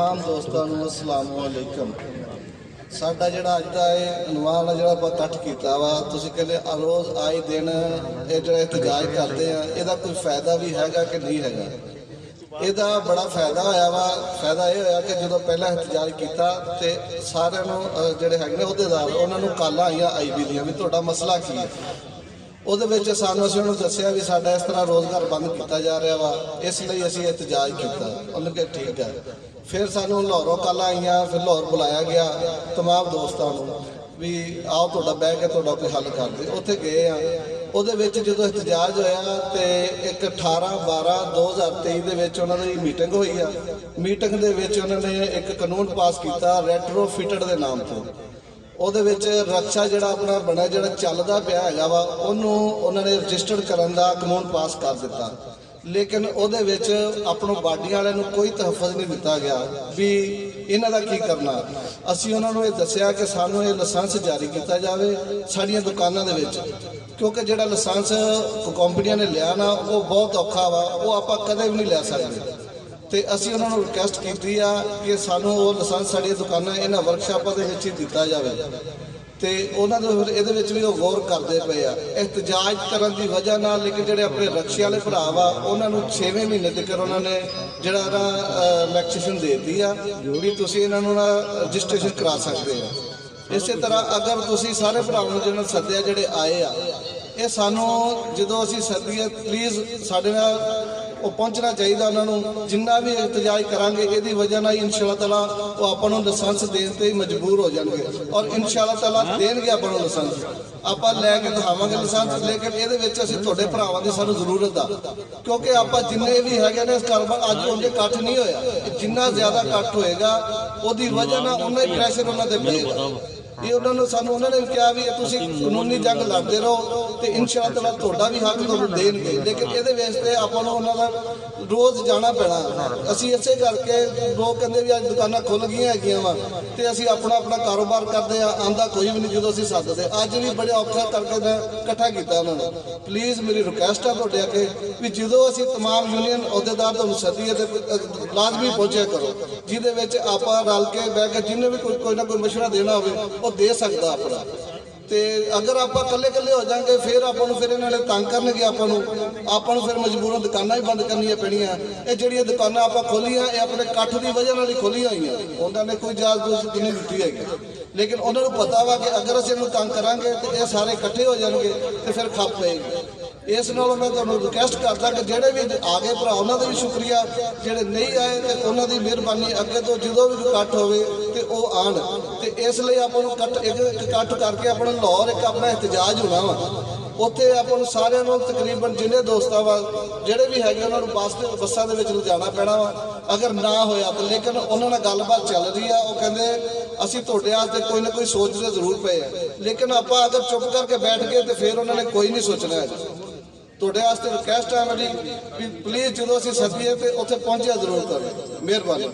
तमाम दोस्तों अस्सलाम वालेकुम। साडा जिहड़ा अज दा अनवान है जिहड़ा आपां इकट्ठ कीता वा, तुसीं कहंदे रोज़ आए दिन ये जिहड़ा एहतजाज करते हैं, इहदा कोई फायदा भी हैगा कि नहीं हैगा? ਇਹਦਾ बड़ा फायदा होया वा। फायदा ये होया कि जो पहला एहतजाज किया तो सारे जोड़े है अहदेदार उन्होंने कालां आईयां IB दियां भी तुहाडा मसला की है। वो सानू असीं उन्होंने दस्सिया भी साडा इस तरह रोज़गार बंद किया जा रहा वा, इसलिए असीं एहतजाज किया। उन्होंने कहा ठीक है। फिर सानू लाहौरों कालां आईयां, फिर लाहौर बुलाया गया तमाम दोस्तों भी आओ तुहाडा बह के तुहाडा कोई हल कर दे। उत्थे गए हैं, ਉਹਦੇ ਵਿੱਚ ਜਦੋਂ ਇhtਜਾਜ ਹੋਇਆ ਤੇ ਇੱਕ 18/12/2023 ਦੇ ਵਿੱਚ ਉਹਨਾਂ ਦੀ ਮੀਟਿੰਗ ਹੋਈ ਆ। ਮੀਟਿੰਗ ਦੇ ਵਿੱਚ ਉਹਨਾਂ ਨੇ ਇੱਕ ਕਾਨੂੰਨ ਪਾਸ ਕੀਤਾ ਰੈਟਰੋਫਿਟਡ ਦੇ ਨਾਮ ਤੋਂ। ਉਹਦੇ ਵਿੱਚ ਰਕਸ਼ਾ ਜਿਹੜਾ ਆਪਣਾ ਬਣਿਆ ਜਿਹੜਾ ਚੱਲਦਾ ਪਿਆ ਹੈਗਾ ਵਾ ਉਹਨੂੰ ਉਹਨਾਂ ਨੇ ਰਜਿਸਟਰਡ ਕਰਨ ਦਾ ਕਾਨੂੰਨ ਪਾਸ ਕਰ ਦਿੱਤਾ, लेकिन ਉਹਦੇ ਵਿੱਚ ਆਪਣੋਂ ਬਾਡੀਆਂ ਵਾਲਿਆਂ ਨੂੰ ਕੋਈ ਤਹਫਜ਼ ਨਹੀਂ ਦਿੱਤਾ ਗਿਆ ਵੀ ਇਹਨਾਂ ਦਾ ਕੀ ਕਰਨਾ। ਅਸੀਂ ਉਹਨਾਂ ਨੂੰ ਇਹ ਦੱਸਿਆ ਕਿ ਸਾਨੂੰ ਇਹ ਲਾਇਸੈਂਸ ਜਾਰੀ ਕੀਤਾ ਜਾਵੇ ਸਾਡੀਆਂ ਦੁਕਾਨਾਂ ਦੇ ਵਿੱਚ, क्योंकि जो लाइसेंस कंपनियां ने लिया ना वो बहुत औखा वा, वो आप कदे भी नहीं लै सकते। तो असी उन्होंने रिक्वेस्ट की कि सानू वो लाइसेंस साड़ी दुकाना इन्होंने वर्कशापों के ही दिता जाए। तो उन्होंने फिर ये भी गौर करते पे आ एहतजाज करने की वजह ना, लेकिन जोड़े अपने रक्शे वाले भरा वा उन्होंने 6वें महीने तक उन्होंने जरा रिलैक्सेशन दे दी आ भी तुसीं इन्हों रजिस्ट्रेशन करा सकते हो। इस तरह अगर तुसी सारे भरावां जिन्होंने सद्दिया जोड़े आए आ, ये सानू जो असीं सद्दीए प्लीज़ साडे नाल पहुँचना चाहिए। उन्होंने जिन्ना भी एहतजाज करांगे ये वजह ना इंशाअल्लाह ताला वो आपां नूं लाइसेंस देण ते मजबूर हो जाएंगे और इंशाअल्लाह ताला देणगे आपां नूं लाइसेंस। आप लैके दिखावांगे लाइसेंस, लेकिन ये असीं तुहाडे भरावां दी सानू जरूरत आ, क्योंकि आप जिन्ने भी हैगे ने इस कारोबार अज उन्हें इकट्ठ नहीं होया। जिन्ना ज़्यादा इकट्ठ होएगा उसकी वजह ना उन्ना ही प्रेशर उन्होंने पेगा। ये उन्होंने सानू उन्होंने कहा भी तुसीं कानूनी जंग लड़ते रहो तो इंशाअल्लाह ताला तुहाडा भी हक तुहानूं देणगे, लेकिन ये वास्ते आपां नूं उन्हां दा रोज़ जाना पैना। असीं इसे करके लोग कहंदे भी अज दुकानां खुल गईयां हैगियां वा ते असीं अपना अपना कारोबार करदे आ, आंदा कोई भी नहीं जो असीं सददे। अज भी बड़े औखा करके मैं इकट्ठा किया उन्होंने। प्लीज़ मेरी रिक्वेस्ट है तुहाडे अगे भी जो असीं तमाम यूनियन अहदेदार तुहानूं सद्दीए ते लाजमी पहुंचिया करो, जिहदे विच आपां रल के बह के जिन्हें भी कोई ना कोई मशवरा देना होवे वो दे सकता अपना। तो अगर आप कल्ले कल्ले हो जाएंगे फिर आपको फिर इन्होंने तंग करनगे, आपको फिर मजबूरों दुकाना भी बंद करनिया पैणियां। ये जिहड़ियां दुकानां आपां खोलियां ये अपने कट्ठ की वजह नाल ही खोलियां होईयां, उन्होंने कोई इजाजत नहीं दी हैगी। लेकिन उन्होंने पता वा कि अगर असीं इहनूं तंग करांगे तो ये सारे इकट्ठे हो जाएंगे तो फिर खप पेगी। इस नालों मैं तुहानूं रिक्वेस्ट करदा कि जिहड़े भी आ गए भरा उन्होंने भी शुक्रिया, जिहड़े नहीं आए तो उन्होंने मेहरबानी अगे तो जो भी इकट्ठ होवे ते वो आण। तो इसलिए आपां नूं इकट्ठ करके अपना लाहौर एक अपना एहतजाज होना वा, उत्थे आपां नूं सारिआं नूं तकरीबन जिन्ने दोस्तां वा जिहड़े भी हैगे उन्हां नूं बसां दे विच लिजाना पैना वा। अगर ना होया तो लेकिन उन्हां नाल गलबात चल रही है, वो कहंदे असीं तुहाडे वास्ते कोई ना कोई सोचदे जरूर पे है, लेकिन आपां अगर चुप करके बैठ गए तो फिर उन्होंने कोई नहीं सोचना है। तुहाडे वास्ते रिक्वेस्ट है मेरी भी प्लीज़ जो असीं सद्दीए ते उत्थे पहुंचिया जरूर करो। मेहरबानी।